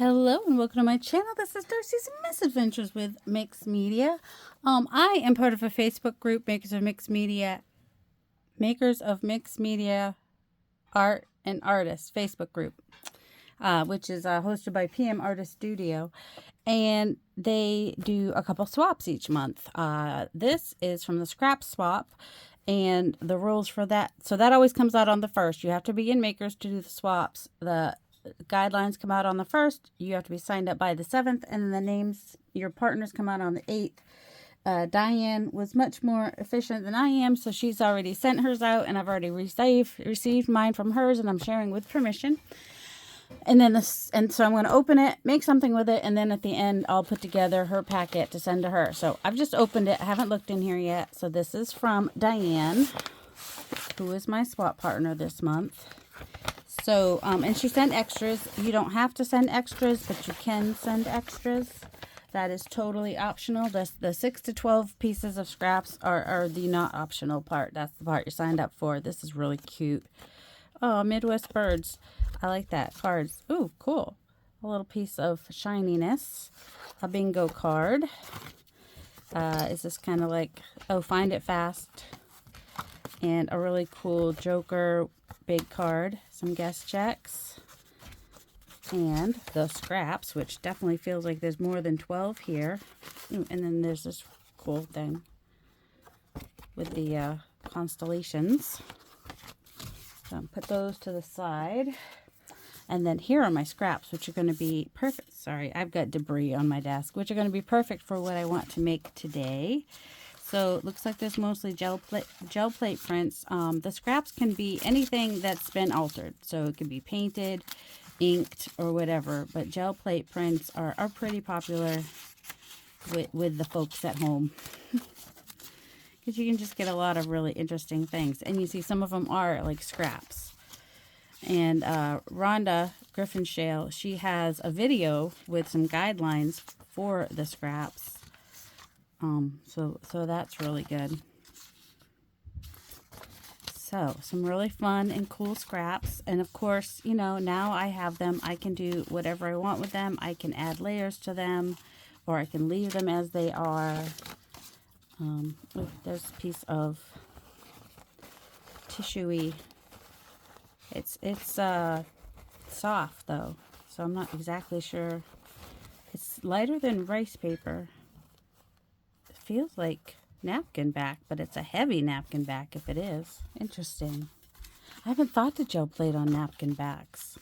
Hello and welcome to my channel. This is Darcy's Misadventures with Mixed Media. I am part of a Facebook group, Makers of Mixed Media Art and Artists Facebook group, which is hosted by PM Artist Studio, and they do a couple swaps each month. This is from the scrap swap, and the rules for that. So that always comes out on the 1st. You have to be in Makers to do the swaps. The guidelines come out on the 1st. You have to be signed up by the 7th, and then the names, your partners, come out on the 8th. Diane was much more efficient than I am, so she's already sent hers out, and I've already received mine from hers, and I'm sharing with permission. And then so I'm going to open it, make something with it, and then at the end I'll put together her packet to send to her. So I've just opened it. I haven't looked in here yet. So this is from Diane, who is my swap partner this month. So, and she sent extras. You don't have to send extras, but you can send extras. That is totally optional. The 6 to 12 pieces of scraps are the not optional part. That's the part you signed up for. This is really cute. Oh, Midwest birds. I like that. Cards. Ooh, cool. A little piece of shininess. A bingo card. Is this kind of like, oh, find it fast. And a really cool Joker big card. Some guest checks. And the scraps, which definitely feels like there's more than 12 here. Ooh, and then there's this cool thing with the constellations. So put those to the side. And then here are my scraps, which are going to be perfect. Sorry, I've got debris on my desk, which are going to be perfect for what I want to make today. So it looks like there's mostly gel plate prints. The scraps can be anything that's been altered. So it can be painted, inked, or whatever. But gel plate prints are pretty popular with the folks at home. Because you can just get a lot of really interesting things. And you see some of them are like scraps. And Rhonda Griffinshale, she has a video with some guidelines for the scraps. So that's really good. So some really fun and cool scraps. And of course, you know, now I have them. I can do whatever I want with them. I can add layers to them, or I can leave them as they are. Oh, there's a piece of tissuey. It's soft though, so I'm not exactly sure. It's lighter than rice paper. It feels like napkin back, but it's a heavy napkin back if it is. Interesting. I haven't thought to gel plate on napkin backs.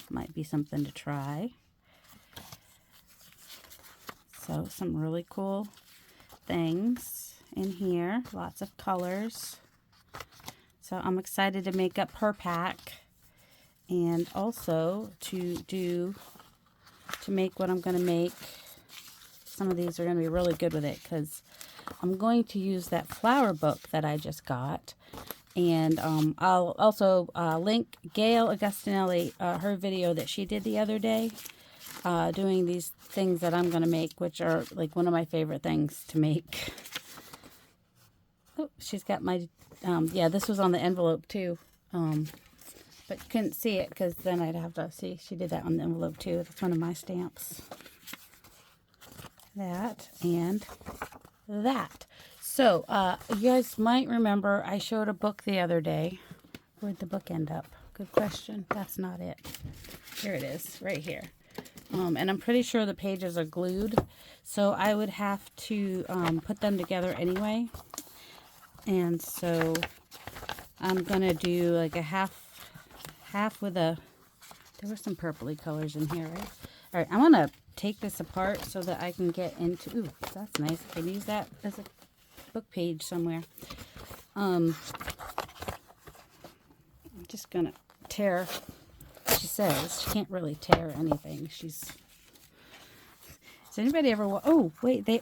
Might be something to try. So some really cool things in here. Lots of colors. So I'm excited to make up her pack, and also to make what I'm going to make. Some of these are going to be really good with it, because I'm going to use that flower book that I just got. And I'll also link Gail Augustinelli, her video that she did the other day, doing these things that I'm going to make, which are like one of my favorite things to make. Oh, she's got my, yeah, this was on the envelope too, but couldn't see it because then I'd have to see. She did that on the envelope too. That's one of my stamps. That and that. So, you guys might remember I showed a book the other day. Where'd the book end up? Good question. That's not it. Here it is, right here. And I'm pretty sure the pages are glued, so I would have to put them together anyway. And so I'm gonna do like a half with a, there were some purpley colors in here, right? All right, I want to take this apart so that I can get into, ooh, that's nice. I can use that as a book page somewhere. I'm just gonna tear, she says she can't really tear anything. Has anybody ever, oh wait, they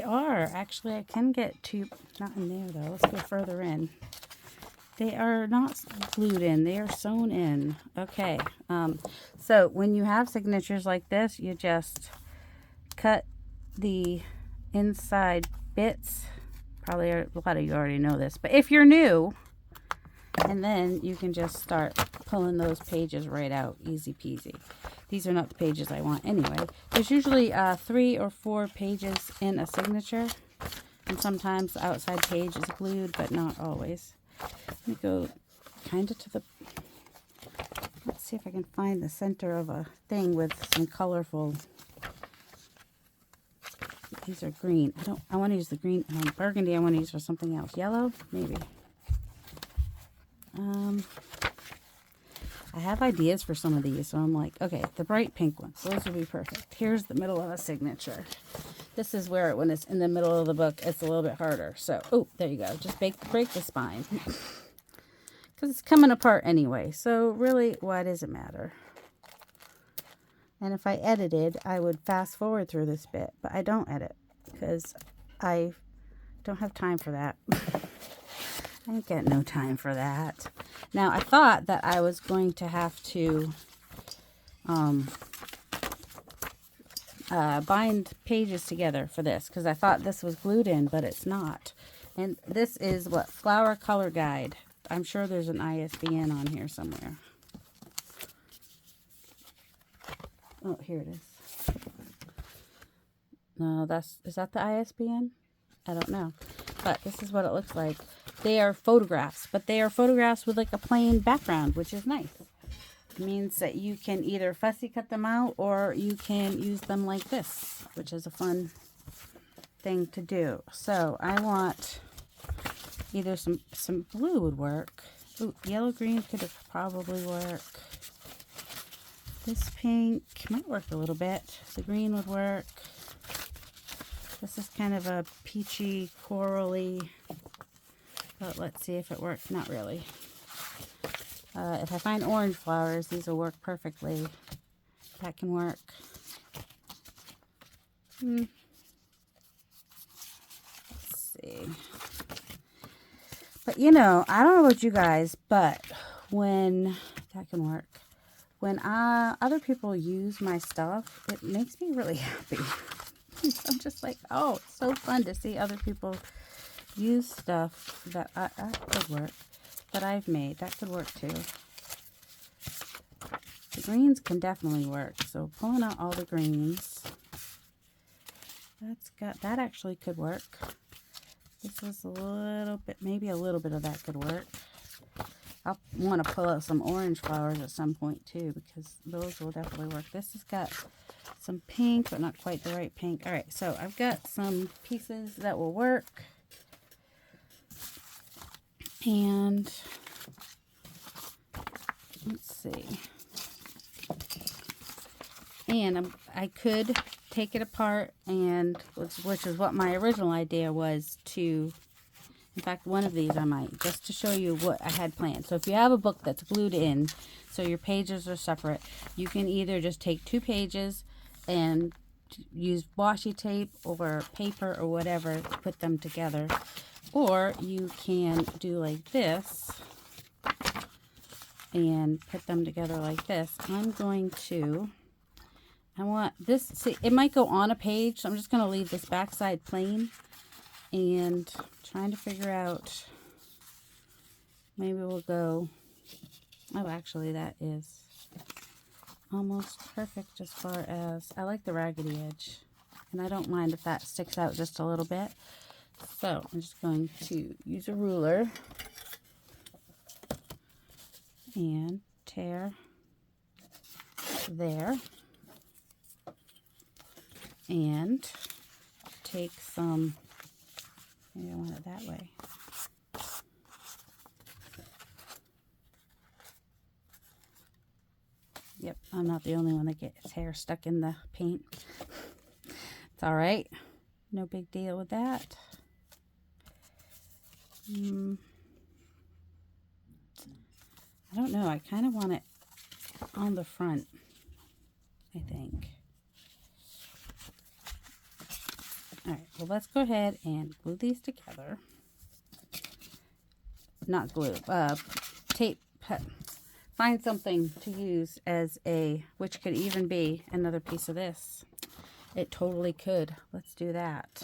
are actually, I can get to, not in there though, let's go further in. They are not glued in, they are sewn in. Okay, so when you have signatures like this, you just cut the inside bits. Probably a lot of you already know this, but if you're new, and then you can just start pulling those pages right out, easy peasy. these are not the pages I want anyway. There's usually 3 or 4 pages in a signature. And sometimes the outside page is glued, but not always. Let me go kind of to the... Let's see if I can find the center of a thing with some colorful... These are green. I want to use the green. Burgundy I want to use for something else. Yellow? Maybe. I have ideas for some of these, so I'm like, okay, the bright pink ones. Those would be perfect. Here's the middle of a signature. This is where, when it's in the middle of the book, it's a little bit harder. So, oh, there you go. Just break the spine. Because it's coming apart anyway. So, really, why does it matter? And if I edited, I would fast forward through this bit. But I don't edit because I don't have time for that. I ain't got no time for that. Now, I thought that I was going to have to bind pages together for this because I thought this was glued in, but it's not. And this is what? Flower Color Guide. I'm sure there's an ISBN on here somewhere. Oh, here it is. No, is that the ISBN? I don't know. But this is what it looks like. They are photographs, but they are photographs with like a plain background, which is nice. It means that you can either fussy cut them out or you can use them like this, which is a fun thing to do. So I want either some blue would work. Ooh, yellow green could probably work. This pink might work a little bit. The green would work. This is kind of a peachy, corally, but let's see if it works. Not really. If I find orange flowers, these will work perfectly. That can work. Let's see. But, you know, I don't know about you guys, but when... That can work. When other people use my stuff, it makes me really happy. I'm just like, oh, it's so fun to see other people use stuff that could work, that I've made. That could work too. The greens can definitely work. So pulling out all the greens. That actually could work. This is a little bit, maybe a little bit of that could work. I'll want to pull out some orange flowers at some point too, because those will definitely work. This has got some pink, but not quite the right pink. All right, so I've got some pieces that will work. And let's see. And I could take it apart, and which is what my original idea was to... In fact, one of these I might, just to show you what I had planned. So if you have a book that's glued in, so your pages are separate, you can either just take 2 pages and use washi tape or paper or whatever to put them together. Or you can do like this and put them together like this. I'm going to... I want this... See, it might go on a page, so I'm just going to leave this backside plain. And trying to figure out, maybe we'll go, oh, actually that is almost perfect as far as, I like the raggedy edge, and I don't mind if that sticks out just a little bit. So I'm just going to use a ruler and tear there, and take some... Maybe I want it that way. Yep, I'm not the only one that gets hair stuck in the paint. It's all right. No big deal with that. I don't know. I kind of want it on the front, I think. All right, well, let's go ahead and glue these together. Not glue, tape. Find something to use as which could even be another piece of this. It totally could. Let's do that.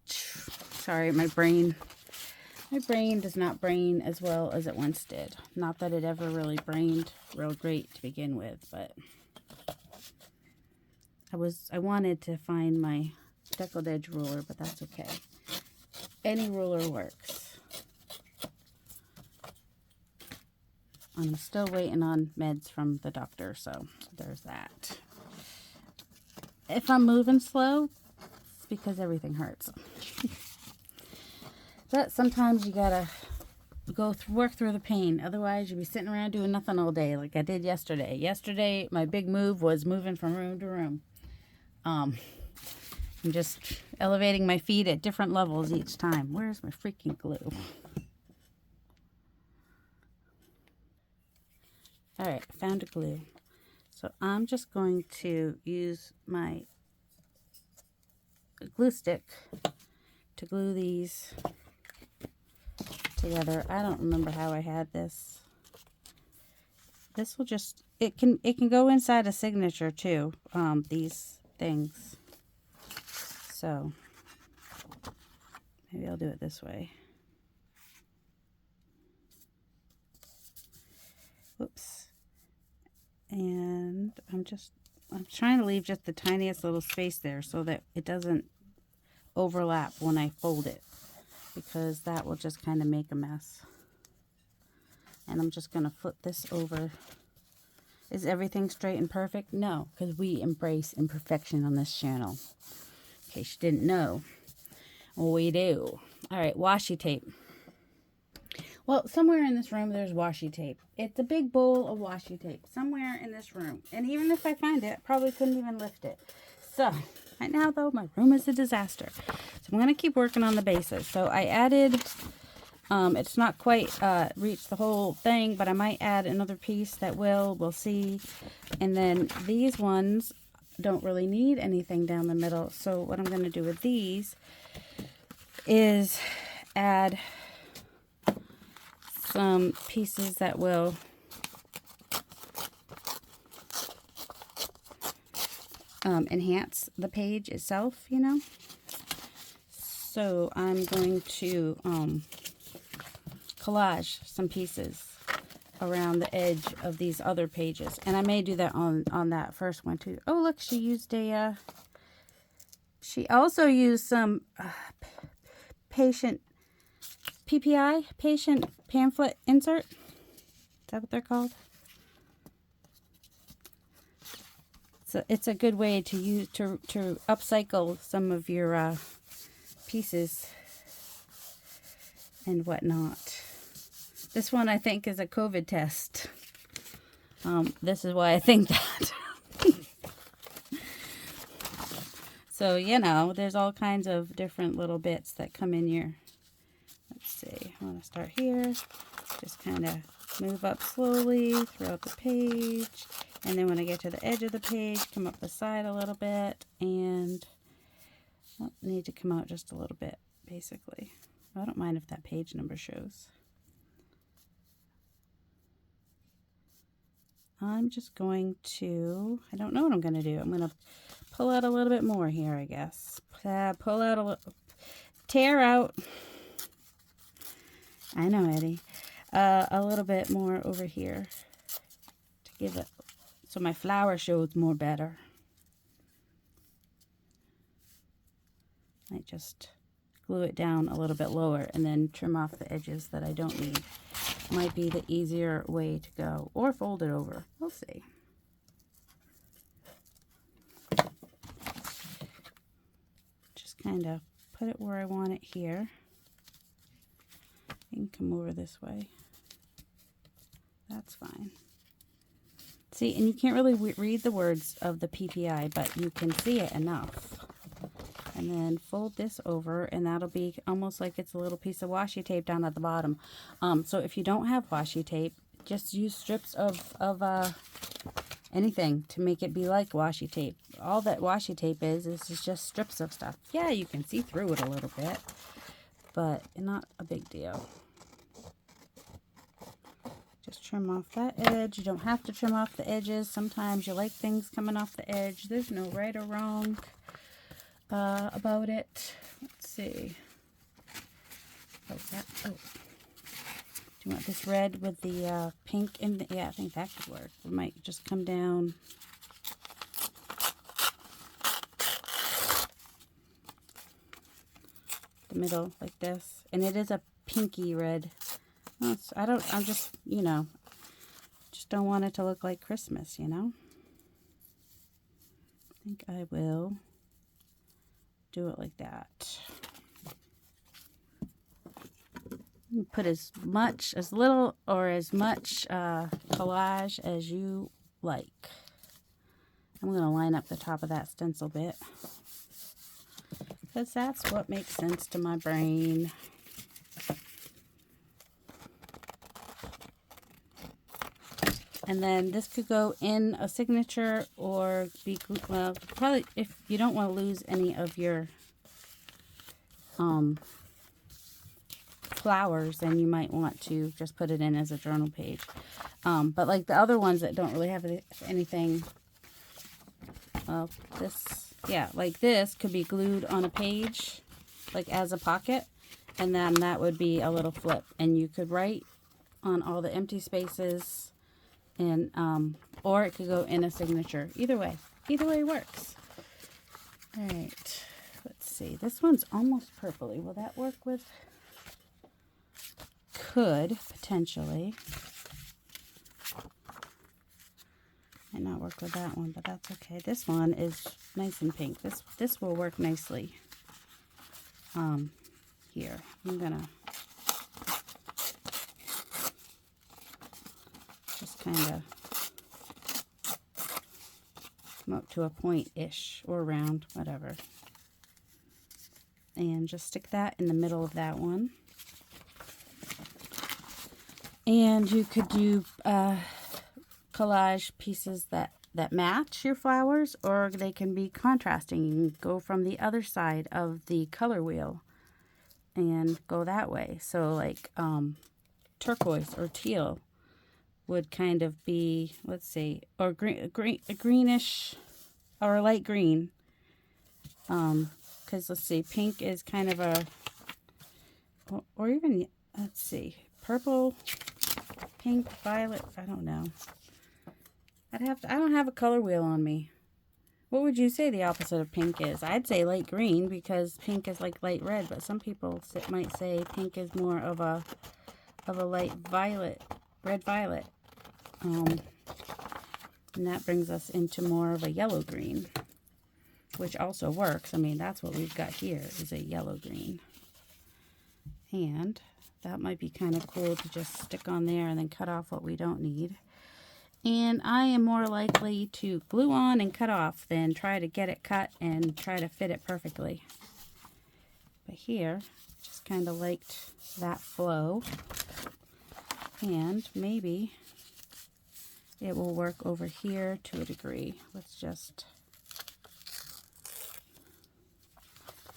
Sorry, my brain. My brain does not brain as well as it once did. Not that it ever really brained real great to begin with, but I wanted to find my decorative ruler, but that's okay. Any ruler works. I'm still waiting on meds from the doctor, so there's that. If I'm moving slow, it's because everything hurts. But sometimes you gotta work through the pain. Otherwise, you'll be sitting around doing nothing all day like I did yesterday. Yesterday, my big move was moving from room to room. I'm just elevating my feet at different levels each time. Where's my freaking glue? All right, I found a glue. So I'm just going to use my glue stick to glue these together. I don't remember how I had this. This will just, it can go inside a signature too, these things. So maybe I'll do it this way. Whoops. And I'm trying to leave just the tiniest little space there so that it doesn't overlap when I fold it, because that will just kind of make a mess. And I'm just going to flip this over. Is everything straight and perfect? No, because we embrace imperfection on this channel. In case you didn't know. Well, we do. All right, washi tape. Well, somewhere in this room there's washi tape. It's a big bowl of washi tape somewhere in this room. And even if I find it, I probably couldn't even lift it. So, right now though, my room is a disaster. So I'm going to keep working on the bases. So I added, it's not quite reached the whole thing, but I might add another piece that we'll see. And then these ones don't really need anything down the middle. So what I'm going to do with these is add some pieces that will enhance the page itself, you know. So I'm going to collage some pieces around the edge of these other pages, and I may do that on that first one too. Oh, look, she used a she also used some patient pamphlet insert. Is that what they're called? So it's a good way to use to upcycle some of your pieces and whatnot. This one I think is a COVID test. This is why I think that. So, you know, there's all kinds of different little bits that come in your, let's see, I want to start here. Just kind of move up slowly throughout the page. And then when I get to the edge of the page, come up the side a little bit. And need to come out just a little bit, basically. I don't mind if that page number shows. I'm just going to, I don't know what I'm going to do. I'm going to pull out a little bit more here, I guess. Pull out a little, tear out. I know, Eddie. A little bit more over here to give it, so my flower shows more better. I just glue it down a little bit lower and then trim off the edges that I don't need. Might be the easier way to go, or fold it over. We'll see. Just kind of put it where I want it here. You can come over this way. That's fine. See, and you can't really read the words of the PPI, but you can see it enough. And then fold this over, and that'll be almost like it's a little piece of washi tape down at the bottom. So if you don't have washi tape, just use strips of anything to make it be like washi tape. All that washi tape is just strips of stuff. Yeah, you can see through it a little bit, but not a big deal. Just trim off that edge. You don't have to trim off the edges. Sometimes you like things coming off the edge. There's no right or wrong about it. Let's see. Oh, that, oh. Do you want this red with the pink in the, yeah, I think that could work. We might just come down. The middle like this. And it is a pinky red. Well, I'm just, you know, just don't want it to look like Christmas, you know. I think I will do it like that. Put as much, as little, or as much collage as you like. I'm going to line up the top of that stencil bit, because that's what makes sense to my brain. And then this could go in a signature or be, well, probably if you don't want to lose any of your flowers, then you might want to just put it in as a journal page. But like the other ones that don't really have anything, well, this, yeah, like this could be glued on a page, like as a pocket, and then that would be a little flip, and you could write on all the empty spaces, and or it could go in a signature. Either way works. All right, let's see. This one's almost purpley. Will that work with? Could potentially. Might not work with that one, but that's okay. This one is nice and pink. This will work nicely. Here I'm gonna just kind of come up to a point-ish or round, whatever, and just stick that in the middle of that one. And you could do collage pieces that match your flowers, or they can be contrasting. You can go from the other side of the color wheel and go that way. So like turquoise or teal would kind of be, let's see, or a greenish or a light green. Because let's see, pink is kind of a, or even, let's see, purple, pink, violet, I don't know. I don't have a color wheel on me. What would you say the opposite of pink is? I'd say light green, because pink is like light red, but some people might say pink is more of a light violet, red violet. And that brings us into more of a yellow green, which also works. I mean, that's what we've got here, is a yellow green. And that might be kind of cool to just stick on there and then cut off what we don't need. And I am more likely to glue on and cut off than try to get it cut and try to fit it perfectly. But here, just kind of liked that flow. And maybe it will work over here to a degree. Let's just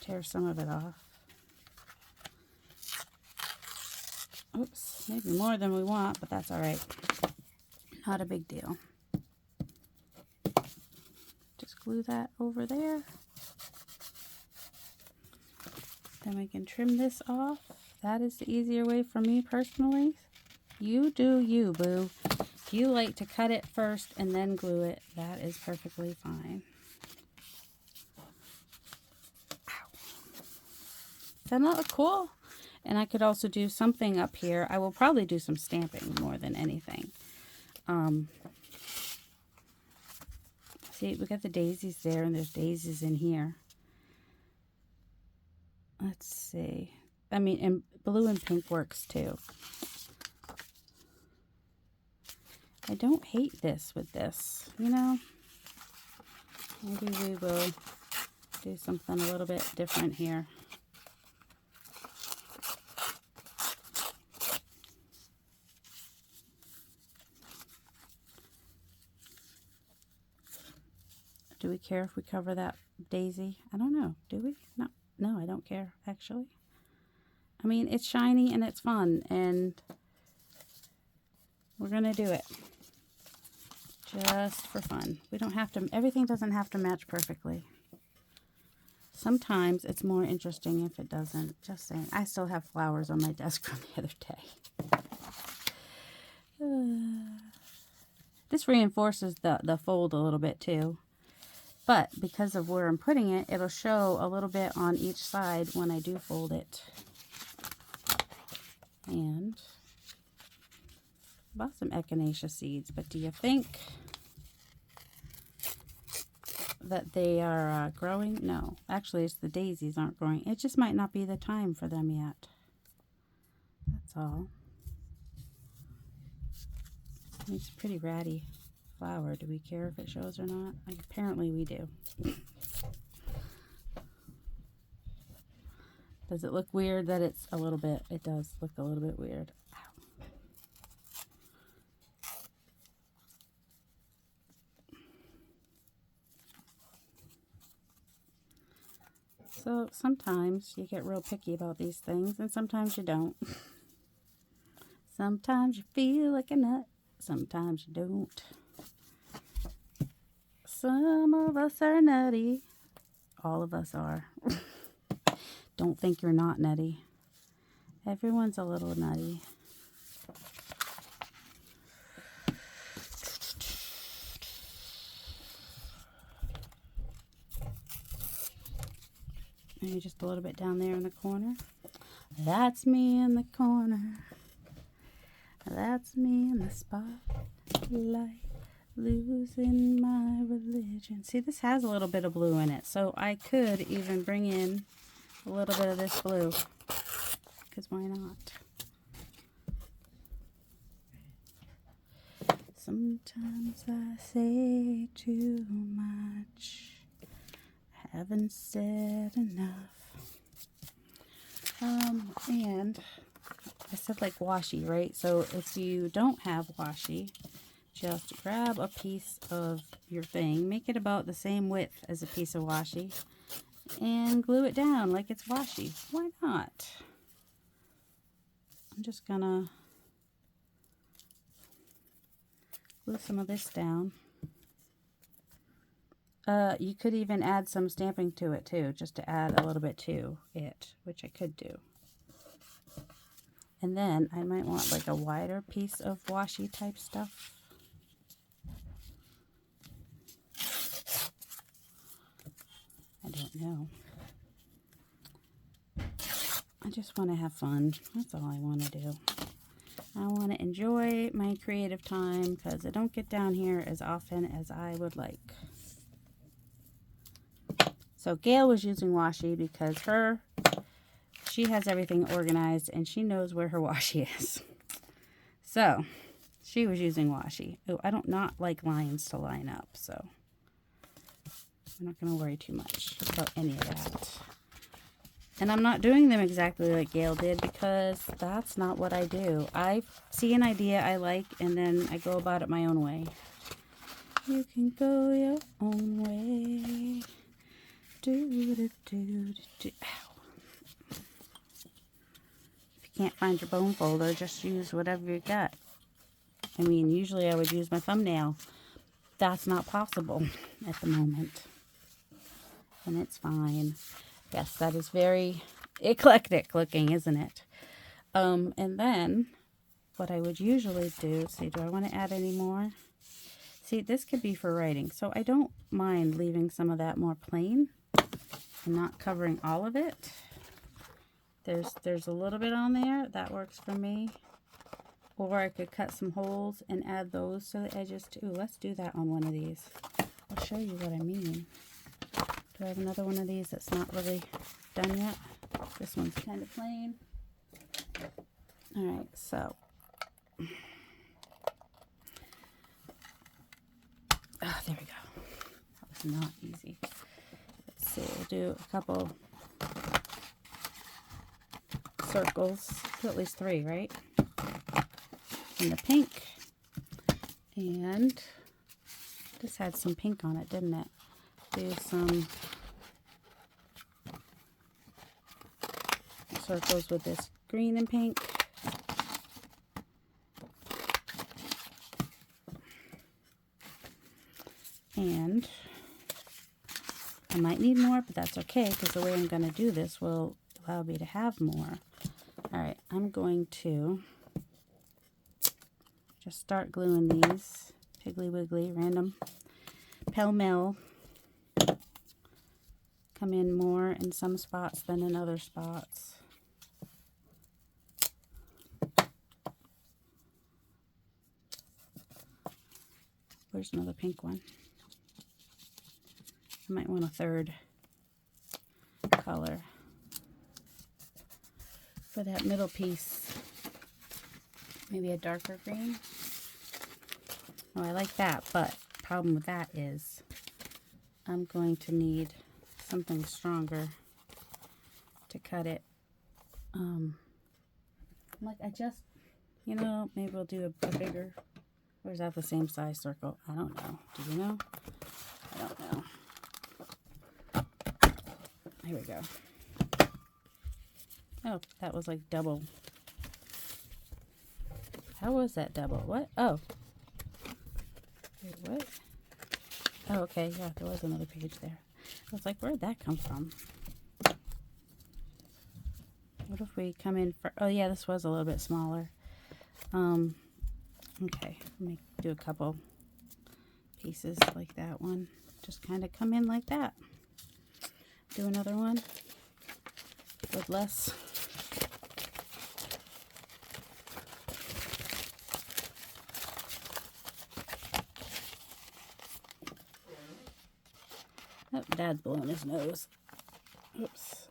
tear some of it off. Oops, maybe more than we want, but that's all right. Not a big deal. Just glue that over there. Then we can trim this off. That is the easier way for me personally. You do you, boo. If you like to cut it first and then glue it, that is perfectly fine. Ow. Does that not look cool? And I could also do something up here. I will probably do some stamping more than anything. See, we got the daisies there, and there's daisies in here. Let's see. I mean, and blue and pink works too. I don't hate this with this, you know. Maybe we will do something a little bit different here. Do we care if we cover that daisy? I don't know. Do we? No, I don't care, actually. I mean, it's shiny and it's fun, and we're going to do it just for fun. We don't have to, everything doesn't have to match perfectly. Sometimes it's more interesting if it doesn't. Just saying. I still have flowers on my desk from the other day. This reinforces the fold a little bit too. But because of where I'm putting it, it'll show a little bit on each side when I do fold it. And I bought some echinacea seeds, but do you think that they are growing? No, actually it's the daisies aren't growing. It just might not be the time for them yet. That's all. It's a pretty ratty flower. Do we care if it shows or not? Apparently we do. Does it look weird that it's a little bit? It does look a little bit weird. Ow. So sometimes you get real picky about these things, and sometimes you don't. Sometimes you feel like a nut, sometimes you don't. Some of us are nutty. All of us are. Don't think you're not nutty. Everyone's a little nutty. Maybe just a little bit down there in the corner. That's me in the corner. That's me in the spotlight. Losing my religion. See, this has a little bit of blue in it, so I could even bring in a little bit of this blue, because why not? Sometimes I say too much, I haven't said enough. And I said like washi, right? So if you don't have washi, just grab a piece of your thing, make it about the same width as a piece of washi, and glue it down like it's washi. Why not? I'm just gonna glue some of this down. You could even add some stamping to it too, just to add a little bit to it, which I could do. And then I might want like a wider piece of washi type stuff. I don't know. I just want to have fun. That's all I want to do. I want to enjoy my creative time because I don't get down here as often as I would like. So Gail was using washi because she has everything organized and she knows where her washi is. So she was using washi. Oh, I don't not like lines to line up, so I'm not going to worry too much about any of that. And I'm not doing them exactly like Gail did because that's not what I do. I see an idea I like and then I go about it my own way. You can go your own way. Do, do, do, do. Ow. If you can't find your bone folder, just use whatever you got. I mean, usually I would use my thumbnail. That's not possible at the moment. And it's fine. Yes, that is very eclectic looking, isn't it? And then what I would usually do, see, do I want to add any more? See, this could be for writing. So I don't mind leaving some of that more plain and not covering all of it. There's a little bit on there. That works for me. Or I could cut some holes and add those to the edges too. Let's do that on one of these. I'll show you what I mean. Do I have another one of these that's not really done yet? This one's kind of plain. Alright, so. Ah, there we go. That was not easy. Let's see, we'll do a couple circles. Do at least 3, right? In the pink. And this had some pink on it, didn't it? Do some circles with this green and pink. And I might need more, but that's okay because the way I'm going to do this will allow me to have more. All right, I'm going to just start gluing these Piggly Wiggly, random, pell-mell. Come in more in some spots than in other spots. Where's another pink one? I might want a third color for that middle piece. Maybe a darker green. Oh, I like that, but problem with that is I'm going to need something stronger to cut it. You know, maybe we'll do a bigger, or is that the same size circle? I don't know. Do you know? I don't know. Here we go. Oh, that was like double. How was that double? What? Oh. Wait, what? Oh, okay. Yeah, there was another page there. I was like, where'd that come from? What if we come in for... Oh, yeah, this was a little bit smaller. Okay, let me do a couple pieces like that one. Just kind of come in like that. Do another one with less. Oh, Dad's blowing his nose. Oops.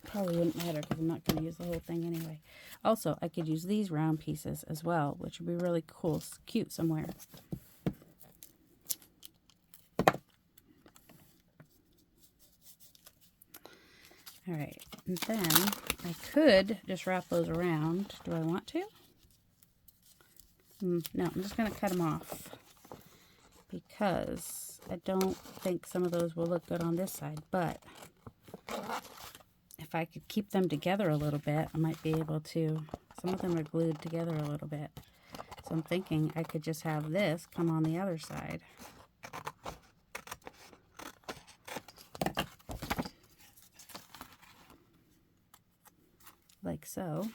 Probably wouldn't matter because I'm not going to use the whole thing anyway. Also, I could use these round pieces as well, which would be really cool, cute somewhere. All right, and then I could just wrap those around. Do I want to? No, I'm just going to cut them off because I don't think some of those will look good on this side, but if I could keep them together a little bit, I might be able to. Some of them are glued together a little bit. So I'm thinking I could just have this come on the other side. Like so.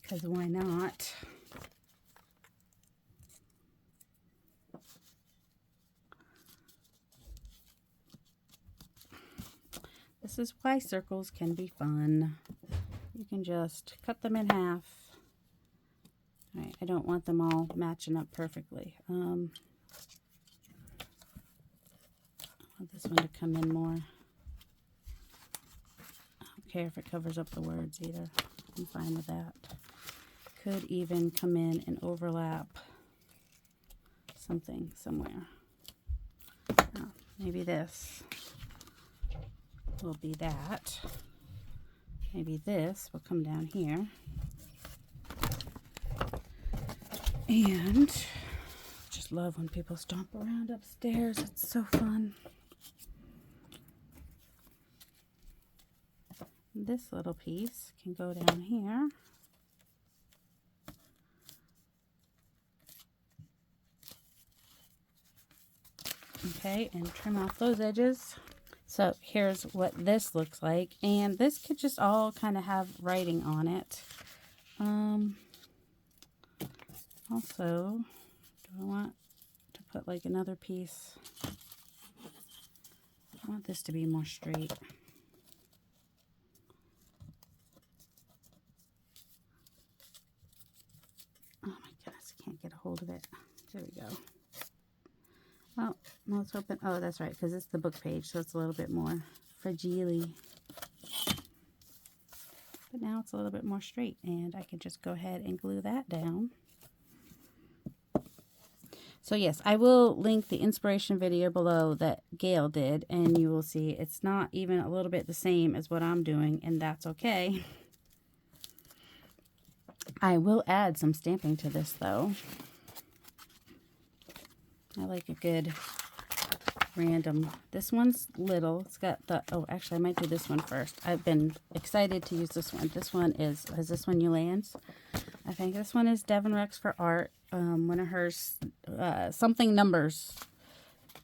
Because why not? This is why circles can be fun. You can just cut them in half. All right, I don't want them all matching up perfectly. I want this one to come in more. I don't care if it covers up the words either. I'm fine with that. Could even come in and overlap something somewhere. Oh, maybe this will be that. Maybe this will come down here. And I just love when people stomp around upstairs. It's so fun. This little piece can go down here. Okay, and trim off those edges. So here's what this looks like, and this could just all kind of have writing on it. Also, do I want to put like another piece? I want this to be more straight. Oh my goodness, I can't get a hold of it. There we go. Oh, no, it's open. Oh, that's right, because it's the book page, so it's a little bit more fragile. But now it's a little bit more straight, and I can just go ahead and glue that down. So yes, I will link the inspiration video below that Gail did, and you will see it's not even a little bit the same as what I'm doing, and that's okay. I will add some stamping to this, though. I like a good random. This one's little. It's got the, oh, actually, I might do this one first. I've been excited to use this one. This one is this one Eulands? I think this one is Devon Rex for Art. One of hers, something numbers.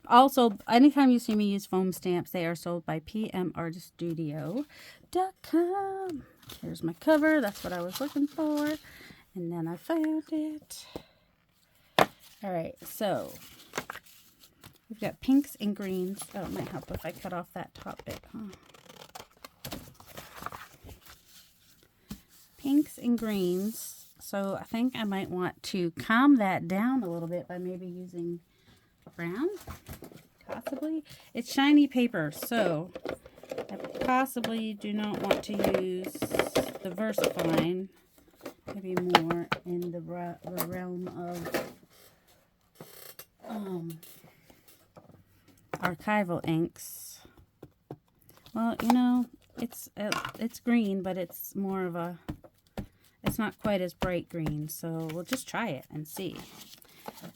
Also, anytime you see me use foam stamps, they are sold by pmartiststudio.com. Here's my cover. That's what I was looking for. And then I found it. All right, so we've got pinks and greens. Oh, it might help if I cut off that top bit, huh? Pinks and greens. So I think I might want to calm that down a little bit by maybe using brown, possibly. It's shiny paper, so I possibly do not want to use the VersaFine. Maybe more in the realm of archival inks. Well, you know, it's green, but it's more of a, it's not quite as bright green, so we'll just try it and see.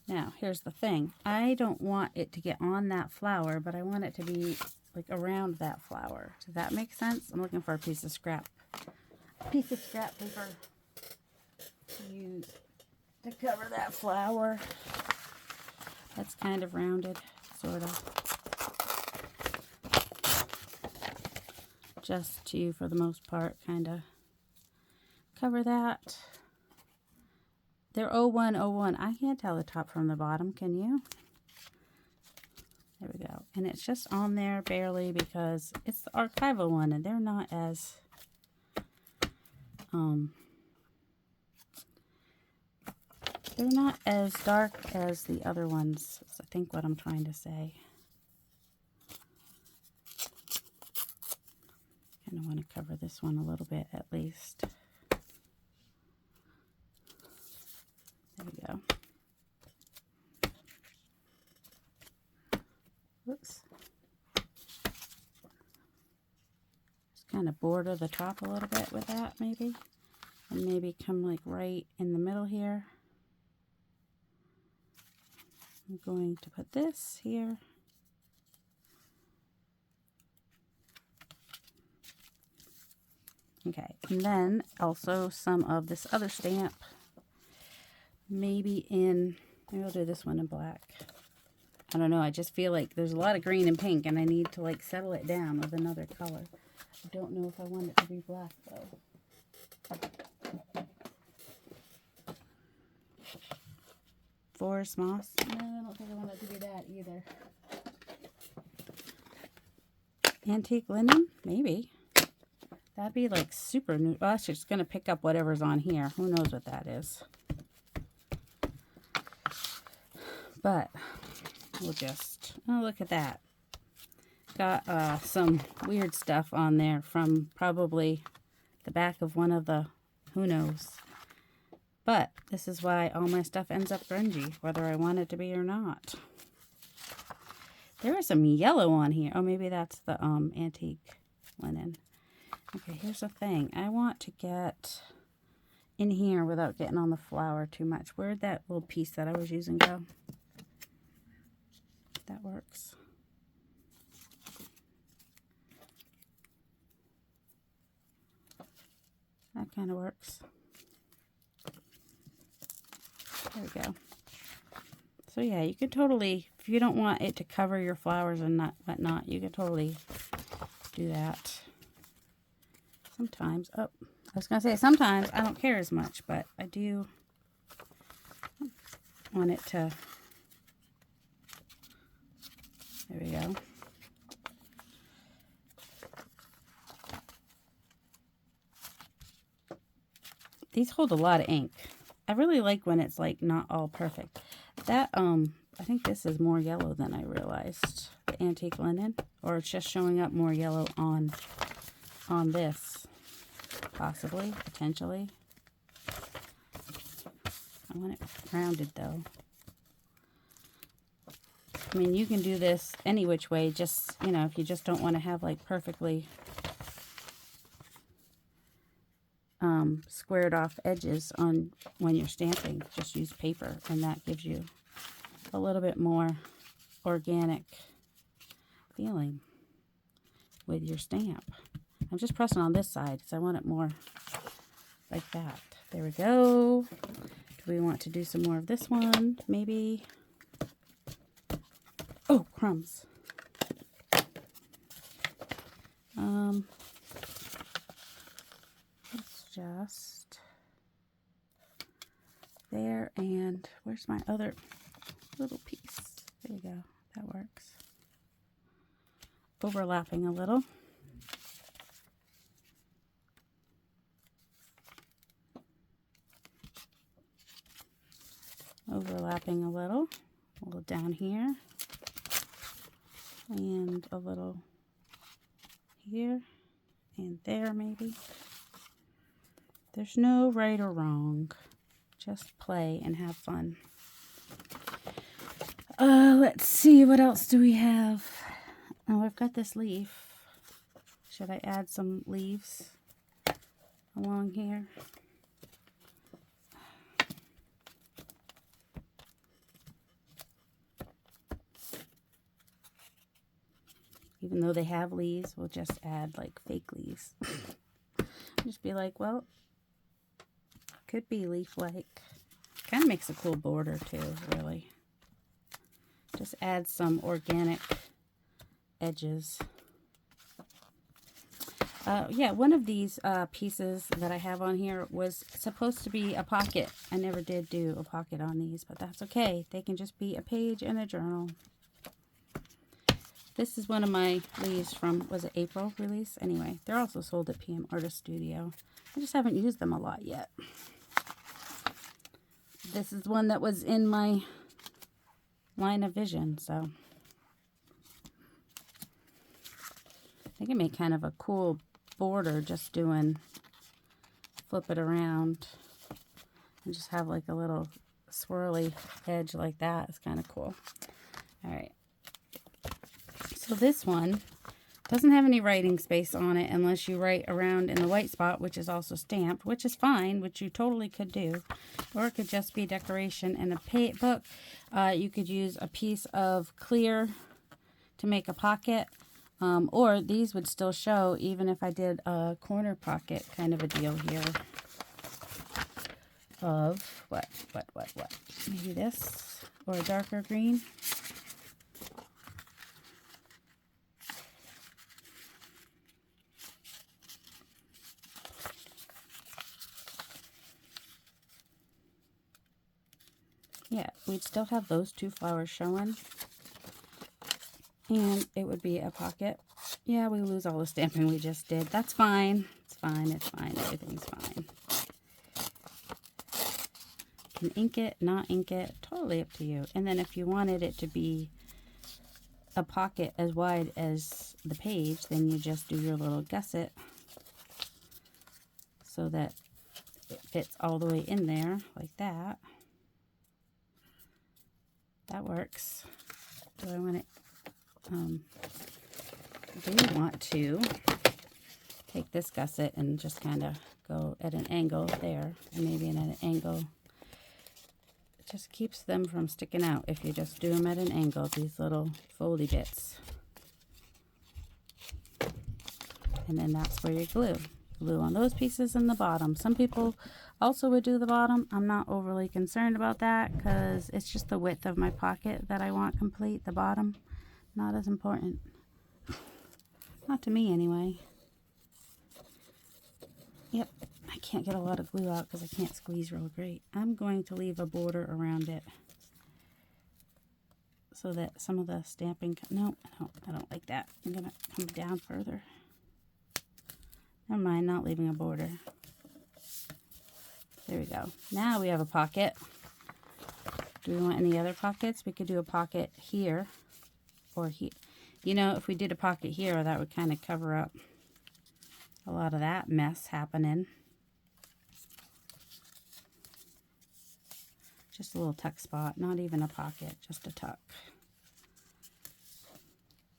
Now, here's the thing. I don't want it to get on that flower, but I want it to be like around that flower. Does that make sense? I'm looking for a piece of scrap paper to use to cover that flower. That's kind of rounded, sort of. Just to, for the most part, kind of cover that. They're 0101. I can't tell the top from the bottom, can you? There we go. And it's just on there barely because it's the archival one, and they're not as dark as the other ones. Is I think what I'm trying to say. Kind of want to cover this one a little bit at least. There we go. Whoops. Just kind of border the top a little bit with that maybe. And maybe come like right in the middle here. I'm going to put this here. Okay, and then also some of this other stamp. Maybe I'll do this one in black. I don't know, I just feel like there's a lot of green and pink and I need to like settle it down with another color. I don't know if I want it to be black though. Forest moss? No, I don't think I want it to be that either. Antique linen? Maybe. That'd be like super new. Well, it's just going to pick up whatever's on here. Who knows what that is. But we'll just, oh, look at that. Got some weird stuff on there from probably the back of one of the, who knows. But this is why all my stuff ends up grungy, whether I want it to be or not. There is some yellow on here. Oh, maybe that's the antique linen. Okay, here's the thing. I want to get in here without getting on the flower too much. Where'd that little piece that I was using go? That works. That kind of works. There we go. So yeah, you could totally, if you don't want it to cover your flowers and whatnot, you could totally do that. Sometimes, oh, I was going to say sometimes I don't care as much, but I do want it to, there we go. These hold a lot of ink. I really like when it's like not all perfect. That, I think this is more yellow than I realized. The antique linen, or it's just showing up more yellow on this. Possibly, potentially. I want it rounded though. I mean, you can do this any which way, just, you know, if you just don't want to have like perfectly squared off edges on when you're stamping, just use paper, and that gives you a little bit more organic feeling with your stamp. I'm just pressing on this side because I want it more like that. There we go. Do we want to do some more of this one? Maybe. Oh, crumbs. Let's just there, and where's my other little piece? There you go. That works. Overlapping a little. Overlapping a little down here, and a little here and there maybe. There's no right or wrong. Just play and have fun. Let's see, what else do we have? Oh, I've got this leaf. Should I add some leaves along here? Even though they have leaves, we'll just add like fake leaves. Just be like, well, could be leaf-like. Kind of makes a cool border too, really. Just add some organic edges. Yeah, one of these pieces that I have on here was supposed to be a pocket. I never did do a pocket on these, but that's okay. They can just be a page in a journal. This is one of my leaves from, was it April release? Anyway, they're also sold at PM Artist Studio. I just haven't used them a lot yet. This is one that was in my line of vision, so I can make kind of a cool border just doing, flip it around and just have like a little swirly edge like that. It's kind of cool. All right. So this one doesn't have any writing space on it unless you write around in the white spot, which is also stamped, which is fine, which you totally could do. Or it could just be decoration in a book. You could use a piece of clear to make a pocket. Or these would still show even if I did a corner pocket kind of a deal here. Of what? Maybe this or a darker green. Yeah, we'd still have those two flowers showing. And it would be a pocket. Yeah, we lose all the stamping we just did. That's fine. It's fine. It's fine. Everything's fine. You can ink it, not ink it. Totally up to you. And then if you wanted it to be a pocket as wide as the page, then you just do your little gusset so that it fits all the way in there like that. That works. Do I want it? I do want to take this gusset and just kind of go at an angle there, and maybe at an angle. It just keeps them from sticking out if you just do them at an angle, these little foldy bits. And then that's where you glue. Glue on those pieces in the bottom. Some people also would do the bottom. I'm not overly concerned about that because it's just the width of my pocket that I want complete. The bottom, not as important. Not to me anyway. Yep, I can't get a lot of glue out because I can't squeeze real great. I'm going to leave a border around it so that some of the stamping, no, I don't like that. I'm gonna come down further. Never mind, not leaving a border. There we go. Now we have a pocket. Do we want any other pockets? We could do a pocket here or here. You know, if we did a pocket here, that would kind of cover up a lot of that mess happening. Just a little tuck spot, not even a pocket, just a tuck.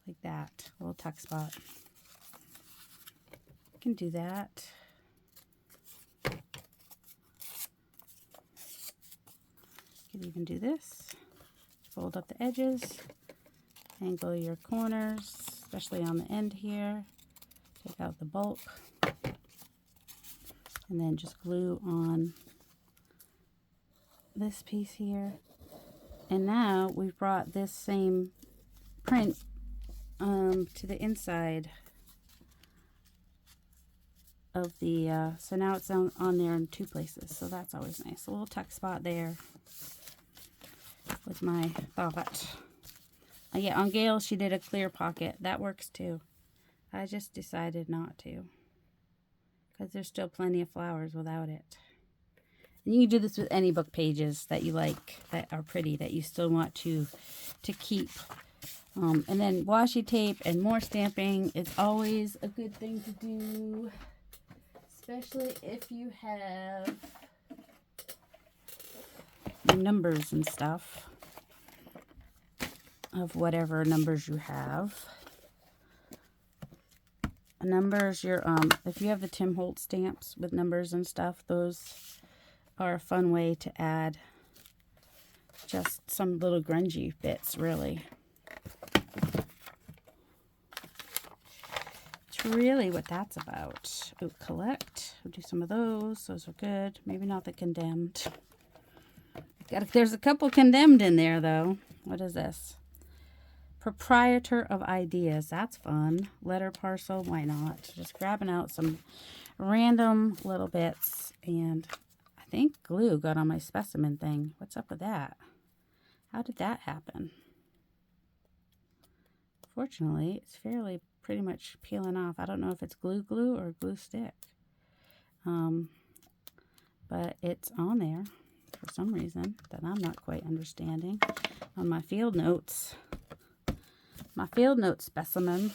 Like that, a little tuck spot. Can do that. Could even do this. Fold up the edges, angle your corners. especially on the end here. Take out the bulk. And then just glue on this piece here. And now we've brought this same print to the inside of the, so now it's on there in 2 places. So that's always nice. A little tuck spot there with my thought. Yeah, on Gail, she did a clear pocket. That works too. I just decided not to, because there's still plenty of flowers without it. And you can do this with any book pages that you like, that are pretty, that you still want to keep. And then washi tape and more stamping is always a good thing to do, especially if you have numbers and stuff of whatever numbers you have. Numbers, if you have the Tim Holtz stamps with numbers and stuff, those are a fun way to add just some little grungy bits, really. It's really what that's about. Oh, collect. We'll do some of those. Those are good. Maybe not the condemned. There's a couple condemned in there, though. What is this? Proprietor of ideas. That's fun. Letter parcel. Why not? Just grabbing out some random little bits. And I think glue got on my specimen thing. What's up with that? How did that happen? Fortunately, it's fairly pretty much peeling off. I don't know if it's glue or glue stick. But it's on there for some reason that I'm not quite understanding. On my field notes. My field note specimen,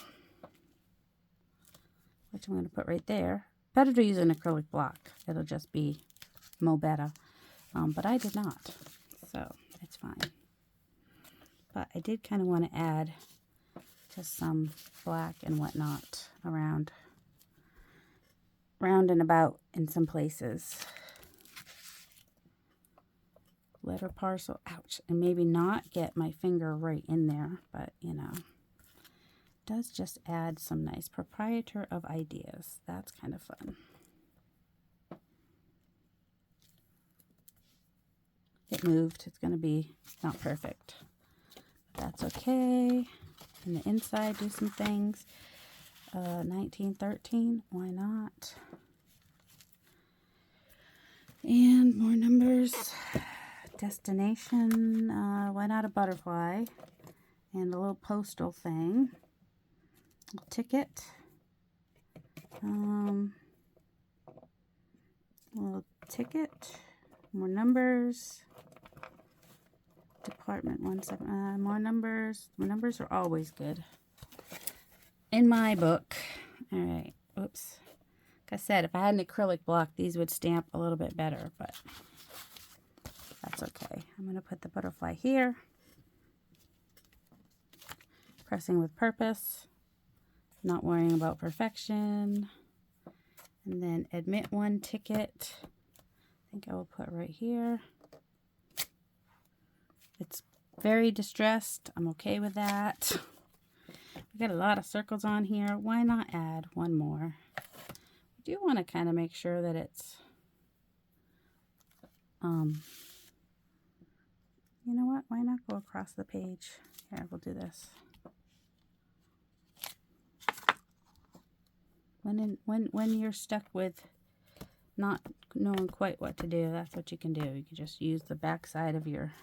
which I'm going to put right there. Better to use an acrylic block. It'll just be mo better. But I did not, so it's fine. But I did kind of want to add just some black and whatnot around, round and about in some places. Letter parcel, ouch, and maybe not get my finger right in there, but you know, does just add some nice proprietor of ideas. That's kind of fun. It moved. It's going to be not perfect, but that's okay. And the inside, do some things. 1913, why not? And more numbers. Destination, why not a butterfly? And a little postal thing. A ticket. Little ticket. More numbers. Department 17. More numbers. More numbers are always good. In my book. Alright. Oops. Like I said, if I had an acrylic block, these would stamp a little bit better, but that's okay. I'm going to put the butterfly here. Pressing with purpose. Not worrying about perfection. And then admit one ticket. I think I will put right here. It's very distressed. I'm okay with that. We got a lot of circles on here. Why not add one more? We do want to kind of make sure that it's you know what? Why not go across the page? Here, we'll do this. When you're stuck with not knowing quite what to do, that's what you can do. You can just use the back side of your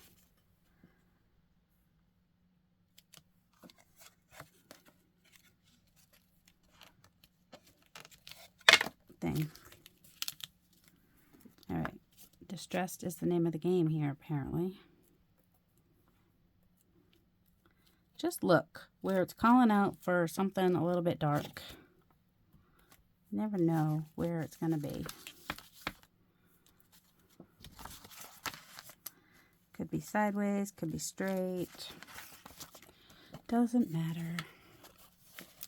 thing. All right. Distressed is the name of the game here, apparently. Just look where it's calling out for something a little bit dark. You never know where it's going to be. Could be sideways, could be straight. Doesn't matter.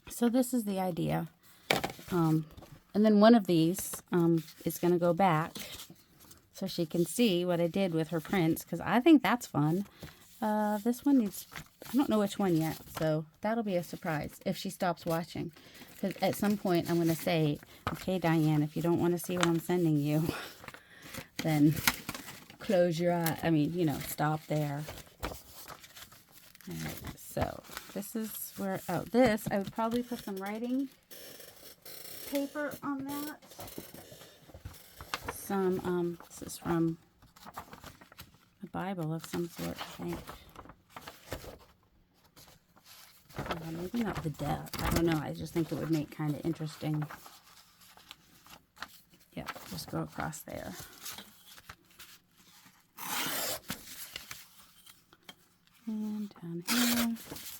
So this is the idea. And then one of these is going to go back so she can see what I did with her prints, because I think that's fun. This one needs, I don't know which one yet, so that'll be a surprise if she stops watching. Because at some point I'm going to say, okay, Diane, if you don't want to see what I'm sending you, then close your eye. I mean, you know, stop there. All right, so this is where, oh, this, I would probably put some writing paper on that. Some, this is from a Bible of some sort, I think. Maybe not the death. I don't know. I just think it would make kind of interesting. Yeah, just go across there. And down here,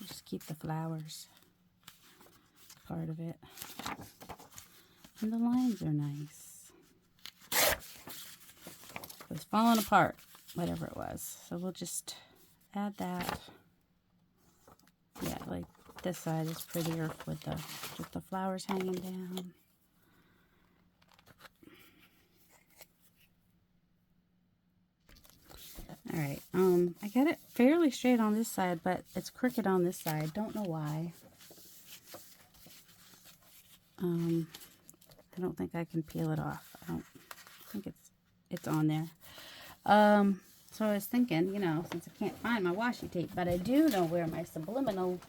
just keep the flowers part of it. And the lines are nice. It was falling apart, whatever it was. So we'll just add that. Yeah, like this side is prettier with the just the flowers hanging down. All right, I got it fairly straight on this side, but it's crooked on this side. Don't know why. I don't think I can peel it off. I don't think it's on there. So I was thinking, you know, since I can't find my washi tape, but I do know where my subliminal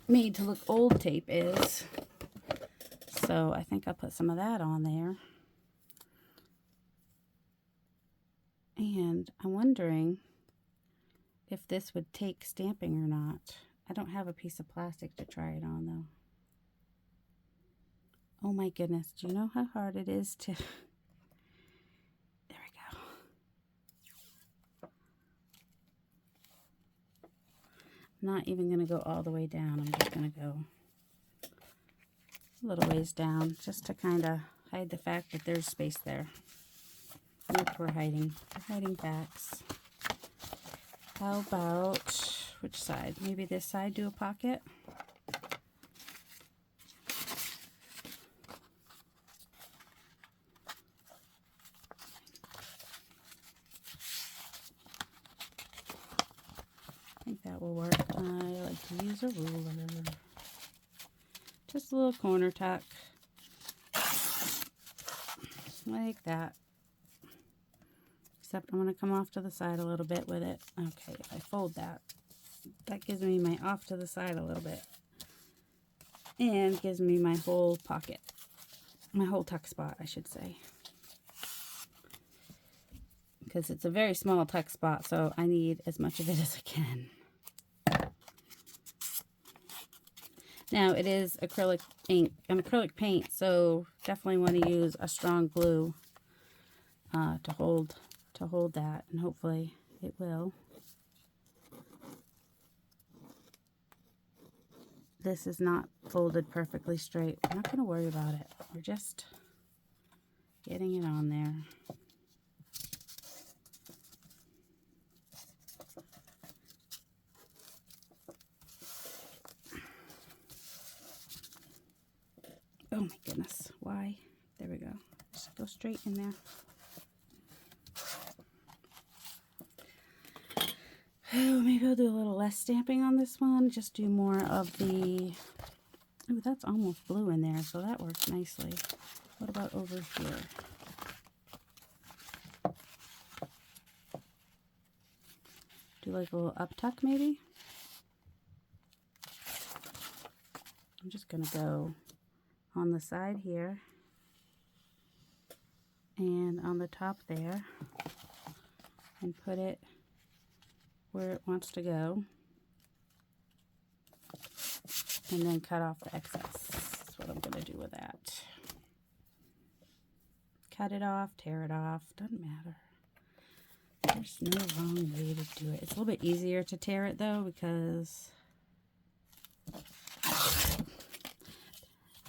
made to look old tape is. So I think I'll put some of that on there. And I'm wondering if this would take stamping or not. I don't have a piece of plastic to try it on though. Oh my goodness, do you know how hard it is to... There we go. I'm not even going to go all the way down. I'm just going to go a little ways down just to kind of hide the fact that there's space there. Look, we're hiding facts. How about, which side? Maybe this side, do a pocket? I think that will work. I like to use a ruler. Just a little corner tuck. Like that. Except I'm going to come off to the side a little bit with it. Okay, if I fold that, that gives me my off to the side a little bit. And gives me my whole pocket. My whole tuck spot, I should say. Because it's a very small tuck spot, so I need as much of it as I can. Now, it is acrylic ink, an acrylic paint, so definitely want to use a strong glue to hold that, and hopefully it will. This is not folded perfectly straight. We're not going to worry about it. We're just getting it on there. Oh my goodness, why? There we go. Just go straight in there. Oh, maybe I'll do a little less stamping on this one. Just do more of the... Ooh, that's almost blue in there, so that works nicely. What about over here? Do like a little up tuck maybe? I'm just going to go on the side here and on the top there and put it where it wants to go, and then cut off the excess. That's what I'm going to do with that. Cut it off, tear it off, doesn't matter. There's no wrong way to do it. It's a little bit easier to tear it though, because,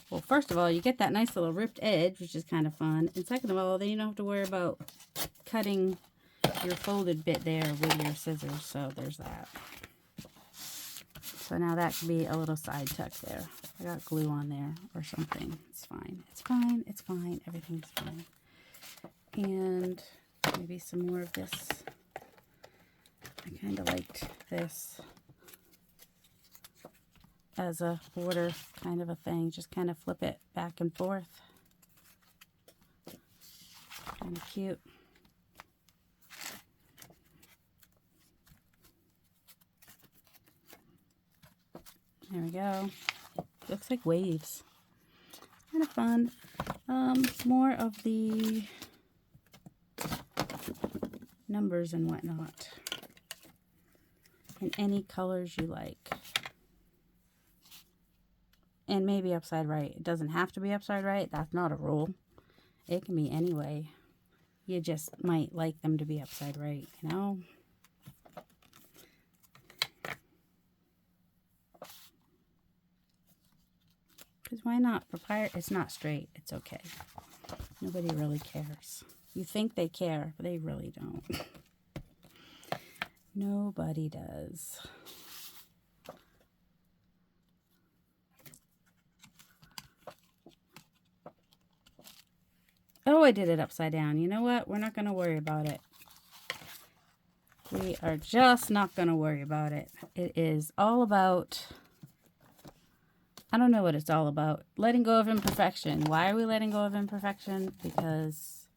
well, first of all, you get that nice little ripped edge, which is kind of fun. And second of all, then you don't have to worry about cutting your folded bit there with your scissors. So there's that. So now that could be a little side tuck there. I got glue on there or something. It's fine. It's fine. It's fine. Everything's fine. And maybe some more of this I kind of liked this as a border kind of a thing. Just kind of flip it back and forth. Kind of cute. There we go. Looks like waves. Kind of fun. More of the numbers and whatnot. In any colors you like. And maybe upside right. It doesn't have to be upside right. That's not a rule. It can be any way. You just might like them to be upside right, you know? Because why not? Papyrus, it's not straight. It's okay. Nobody really cares. You think they care, but they really don't. Nobody does. Oh, I did it upside down. You know what? We're not going to worry about it. We are just not going to worry about it. It is all about... I don't know what it's all about. Letting go of imperfection. Why are we letting go of imperfection? Because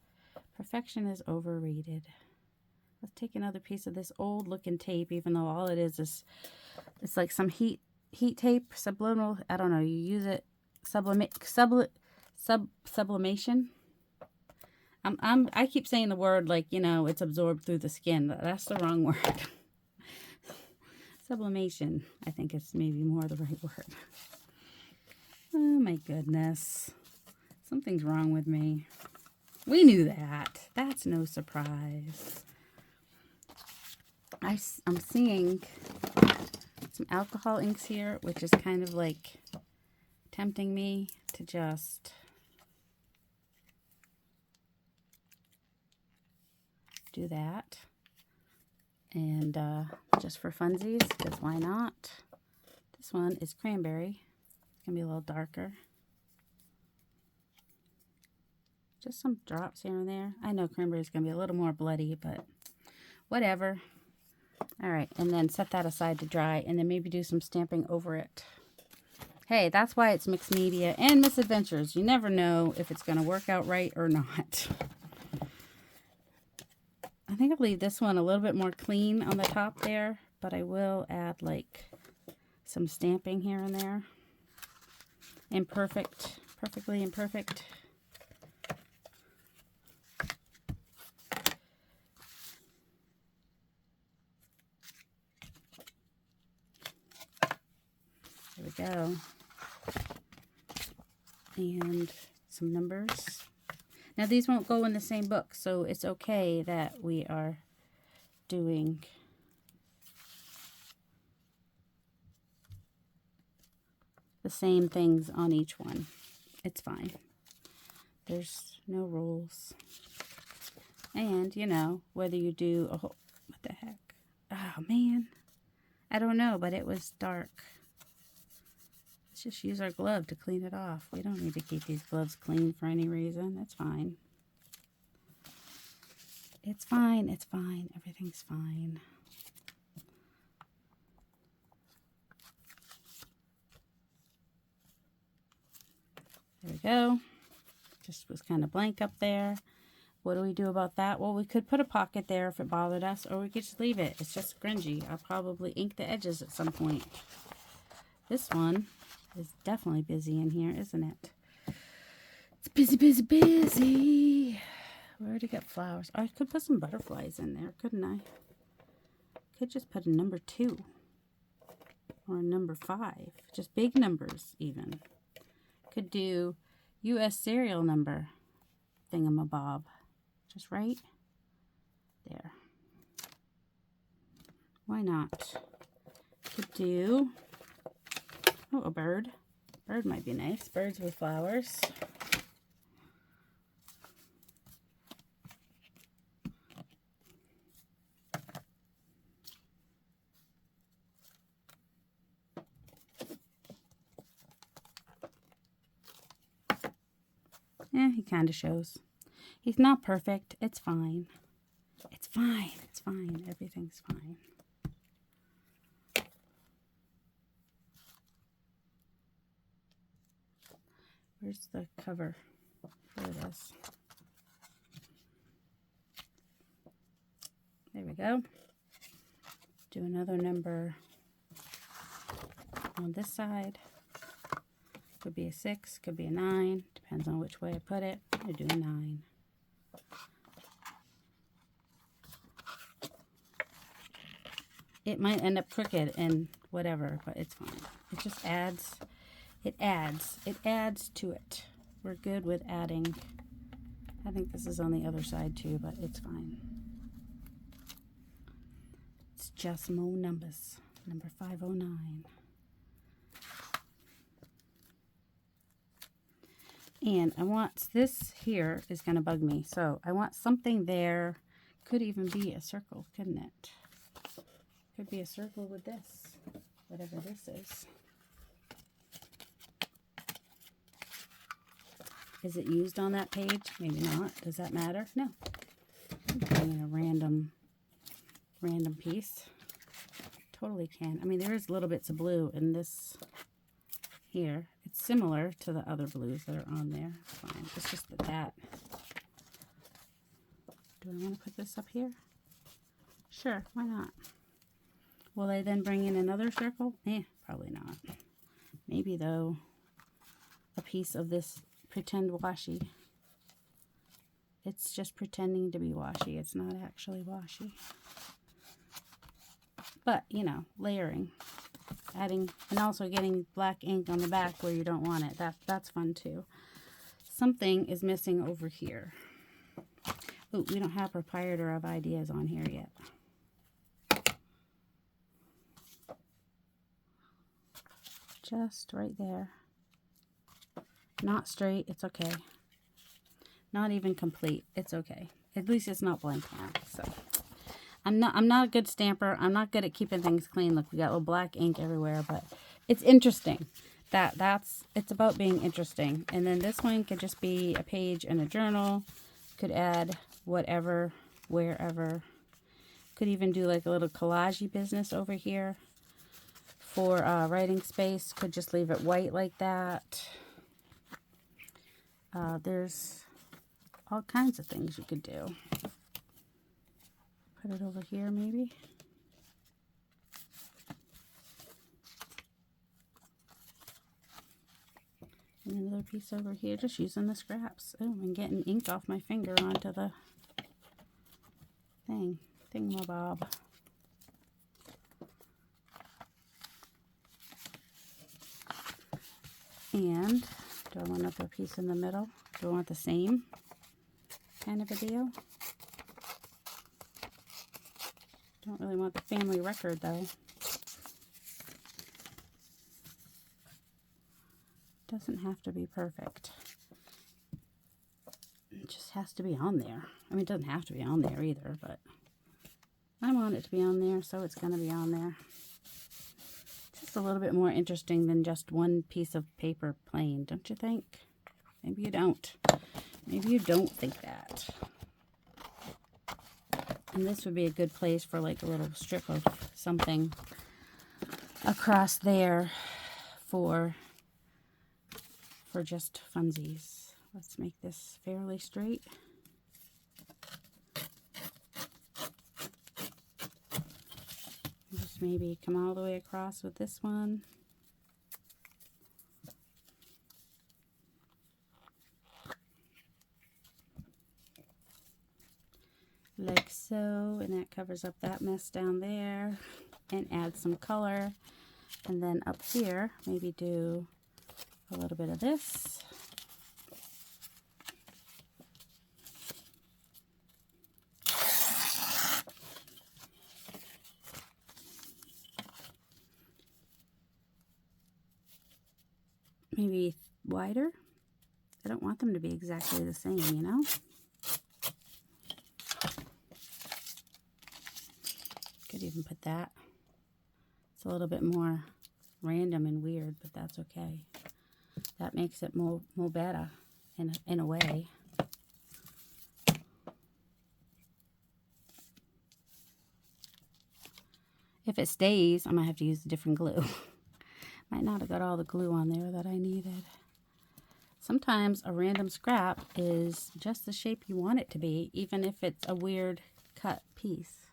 perfection is overrated. Let's take another piece of this old looking tape, even though all it is it's like some heat tape, subliminal. I don't know. You use it sublimation. I keep saying the word like, you know, it's absorbed through the skin. That's the wrong word. Sublimation, I think is maybe more the right word. Oh my goodness. Something's wrong with me. We knew that. That's no surprise. I'm seeing some alcohol inks here, which is kind of like tempting me to just do that. And just for funsies, because why not? This one is cranberry. It's going to be a little darker. Just some drops here and there. I know cranberry is going to be a little more bloody, but whatever. All right, and then set that aside to dry, and then maybe do some stamping over it. Hey, that's why it's mixed media and misadventures. You never know if it's going to work out right or not. I think I'll leave this one a little bit more clean on the top there, but I will add like some stamping here and there. Imperfect, perfectly imperfect. There we go. And some numbers. Now these won't go in the same book, so it's okay that we are doing the same things on each one. It's fine. There's no rules. And, you know, whether you do a whole... What the heck? Oh, man. I don't know, but it was dark. Let's just use our glove to clean it off. We don't need to keep these gloves clean for any reason. That's fine. It's fine. It's fine. Everything's fine. There we go. Just was kind of blank up there. What do we do about that? Well, we could put a pocket there if it bothered us, or we could just leave it. It's just cringy. I'll probably ink the edges at some point. This one is definitely busy in here, isn't it? It's busy, busy, busy. We already got flowers. I could put some butterflies in there, couldn't I? Could just put a number 2 or a number 5. Just big numbers even. Could do U.S. serial number thingamabob. Just right there. Why not? Could do, oh, a bird. Bird might be nice. Birds with flowers. Yeah, he kind of shows. He's not perfect. It's fine. It's fine. It's fine. Everything's fine. Where's the cover? There it is. There we go. Do another number on this side. Could be a 6, could be a 9. Depends on which way I put it. I'm going to do a 9. It might end up crooked and whatever, but it's fine. It just adds, it adds to it. We're good with adding. I think this is on the other side too, but it's fine. It's just more numbers. Number 509. And I want, this here is going to bug me. So I want something there. Could even be a circle, couldn't it? Could be a circle with this, whatever this is. Is it used on that page? Maybe not. Does that matter? No. I'm putting in a random piece. Totally can. I mean, there is little bits of blue in this here. It's similar to the other blues that are on there. Fine. It's just that. Do I want to put this up here? Sure, why not? Will I then bring in another circle? Probably not. Maybe though, a piece of this pretend washi. It's just pretending to be washi. It's not actually washi. But, you know, layering. Adding, and also getting black ink on the back where you don't want it. That's fun too. Something is missing over here. Oh, we don't have proprietor of ideas on here yet. Just right there. Not straight, it's okay. Not even complete, it's okay. At least it's not blank now. So I'm not a good stamper. I'm not good at keeping things clean. Look, we got a little black ink everywhere, but it's interesting. It's about being interesting. And then this one could just be a page in a journal. Could add whatever, wherever. Could even do like a little collage-y business over here for writing space. Could just leave it white like that. There's all kinds of things you could do. Put it over here maybe. And another piece over here, just using the scraps. Oh, and getting ink off my finger onto the thingamabob. And do I want another piece in the middle? Do I want the same kind of a deal? Don't really want the family record though. Doesn't have to be perfect. It just has to be on there. I mean, it doesn't have to be on there either, but I want it to be on there, so it's going to be on there. Just a little bit more interesting than just one piece of paper plain, don't you think? Maybe you don't. Maybe you don't think that. And this would be a good place for like a little strip of something across there for just funsies. Let's make this fairly straight. Just maybe come all the way across with this one. Like so, and that covers up that mess down there, and add some color. And then up here, maybe do a little bit of this. Maybe wider. I don't want them to be exactly the same, you know? Could even put that. It's a little bit more random and weird, but that's okay. That makes it more better in a way. If it stays, I might have to use a different glue. Might not have got all the glue on there that I needed. Sometimes a random scrap is just the shape you want it to be, even if it's a weird cut piece.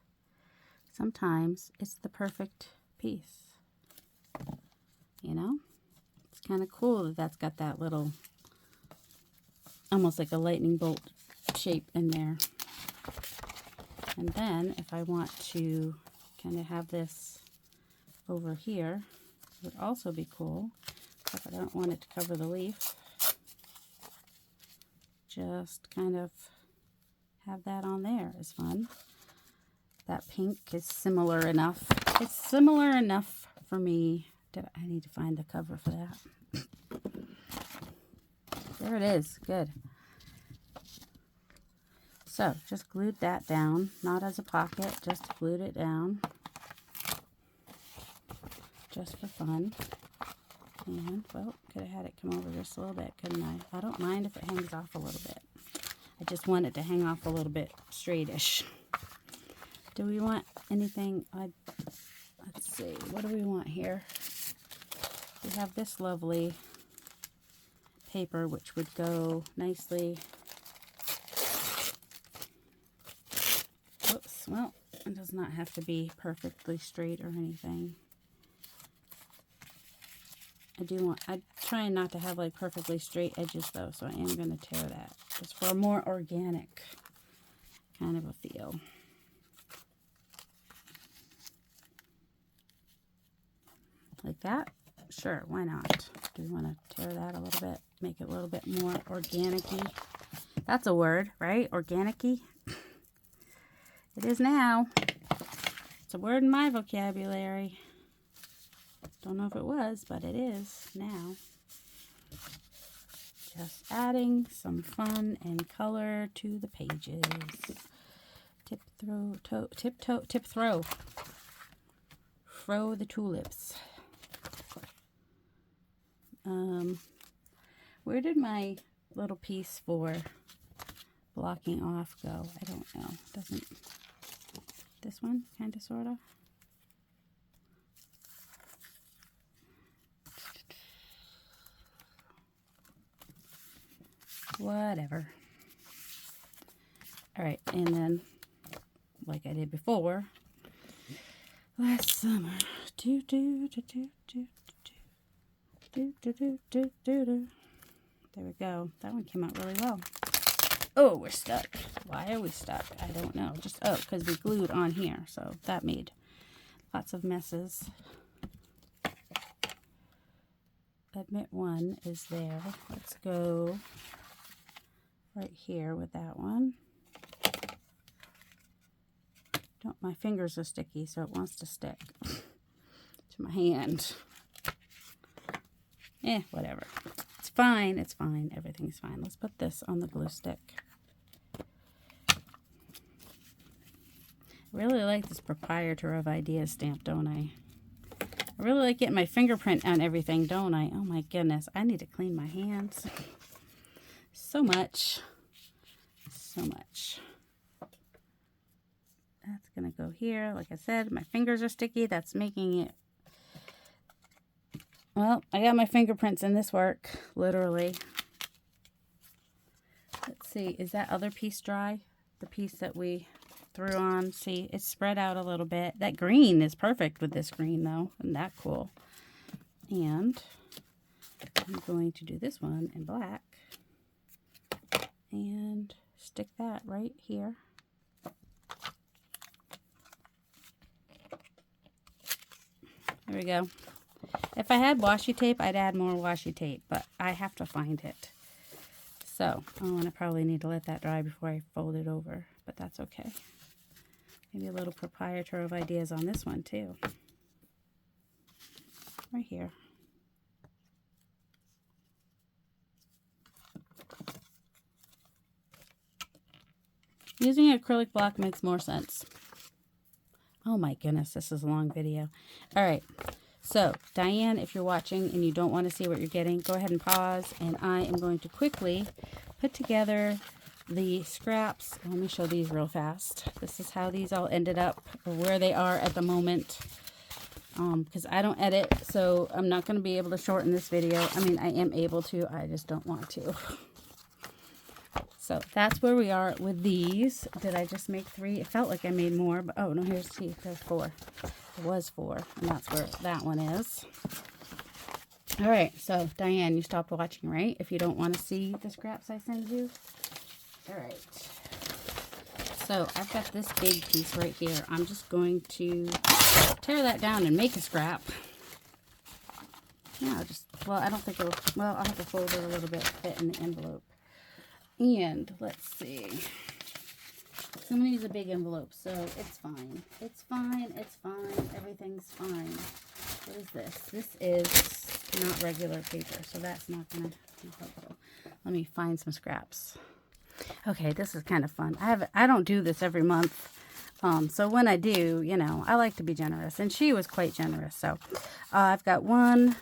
Sometimes it's the perfect piece. You know? It's kind of cool that that's got that little, almost like a lightning bolt shape in there. And then if I want to kind of have this over here, it would also be cool. If I don't want it to cover the leaf, just kind of have that on there is fun. That pink is similar enough. It's similar enough for me. I need to find the cover for that. There it is. Good. So just glued that down, not as a pocket, just glued it down. Just for fun. And, well, could have had it come over just a little bit, couldn't I? I don't mind if it hangs off a little bit. I just want it to hang off a little bit straightish. Do we want anything? Let's see. What do we want here? We have this lovely paper, which would go nicely. Oops. Well, it does not have to be perfectly straight or anything. I'm trying not to have like perfectly straight edges though, so I am going to tear that just for a more organic kind of a feel. Like that? Sure, why not? Do we want to tear that a little bit, make it a little bit more organic-y? That's a word, right? Organic-y? It is now. It's a word in my vocabulary. Don't know if it was, but it is now. Just adding some fun and color to the pages. Tip throw. Throw the tulips. Where did my little piece for blocking off go? I don't know. Doesn't this one kind of sort of? Whatever. All right, and then like I did before last summer, there we go. That one came out really well. Oh, we're stuck. Why are we stuck? I don't know. Just, oh, because we glued on here. So that made lots of messes. Admit one is there. Let's go right here with that one. My fingers are sticky, so it wants to stick to my hand. Whatever. It's fine. It's fine. Everything's fine. Let's put this on the glue stick. I really like this proprietor of ideas stamp, don't I? I really like getting my fingerprint on everything, don't I? Oh my goodness. I need to clean my hands. So much. So much. That's going to go here. Like I said, my fingers are sticky. That's making it. Well, I got my fingerprints in this work, literally. Let's see. Is that other piece dry? The piece that we threw on. See, it's spread out a little bit. That green is perfect with this green, though. Isn't that cool? And I'm going to do this one in black. And stick that right here. There we go. If I had washi tape, I'd add more washi tape, but I have to find it. So, I probably need to let that dry before I fold it over, but that's okay. Maybe a little proprietor of ideas on this one, too. Right here. Using an acrylic block makes more sense. Oh my goodness, this is a long video. All right, so Diane, if you're watching and you don't want to see what you're getting, go ahead and pause, and I am going to quickly put together the scraps. Let me show these real fast. This is how these all ended up, or where they are at the moment. because I don't edit, so I'm not going to be able to shorten this video. I mean, I am able to, I just don't want to. So that's where we are with these. Did I just make 3? It felt like I made more, but oh no, here's 2. There's 4. There was 4, and that's where that one is. All right, so Diane, you stopped watching, right? If you don't want to see the scraps I send you. All right. So I've got this big piece right here. I'm just going to tear that down and make a scrap. Yeah, well, I don't think it'll, well, I'll have to fold it a little bit to fit in the envelope. And let's see. Somebody needs a big envelope, so it's fine. It's fine, it's fine, everything's fine. What is this? This is not regular paper, so that's not gonna be helpful. Let me find some scraps. Okay, this is kind of fun. I don't do this every month. So when I do, you know, I like to be generous, and she was quite generous. So I've got 1,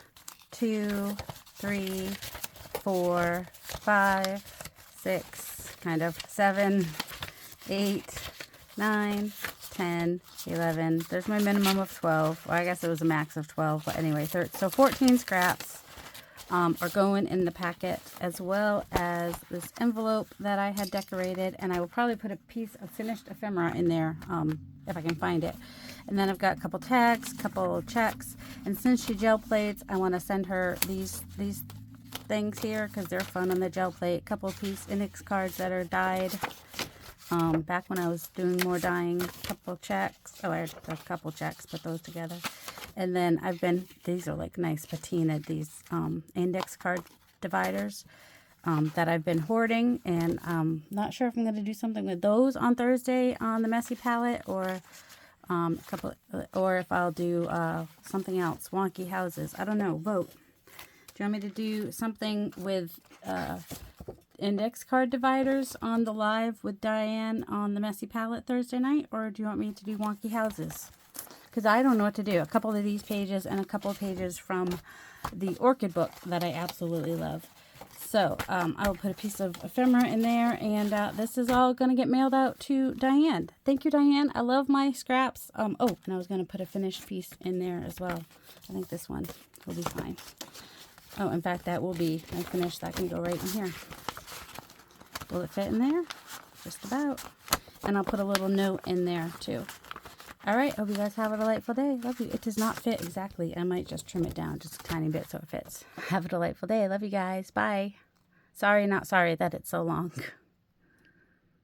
2, 3, 4, 5, 6, kind of 7, 8, 9, 10, 11. There's my minimum of 12. Well, I guess it was a max of 12, but anyway, so 14 scraps are going in the packet, as well as this envelope that I had decorated, and I will probably put a piece of finished ephemera in there if I can find it. And then I've got a couple tags, couple checks, and since she gel plates, I want to send her these things here because they're fun on the gel plate. Couple piece index cards that are dyed. Back when I was doing more dyeing, couple checks. Oh, I had a couple checks, put those together. And then these are like nice patina, these index card dividers that I've been hoarding. And I'm not sure if I'm going to do something with those on Thursday on the messy palette, or or if I'll do something else, wonky houses. I don't know, vote. Do you want me to do something with index card dividers on the live with Diane on the messy palette Thursday night, or do you want me to do wonky houses? Because I don't know what to do. A couple of these pages and a couple of pages from the orchid book that I absolutely love. So I will put a piece of ephemera in there, and this is all going to get mailed out to Diane. Thank you, Diane. I love my scraps. Oh, and I was going to put a finished piece in there as well. I think this one will be fine. Oh, in fact, that will be my finished. That can go right in here. Will it fit in there? Just about. And I'll put a little note in there too. All right, hope you guys have a delightful day. Love you. It does not fit exactly. I might just trim it down just a tiny bit so it fits. Have a delightful day. Love you guys. Bye. Sorry, not sorry that it's so long.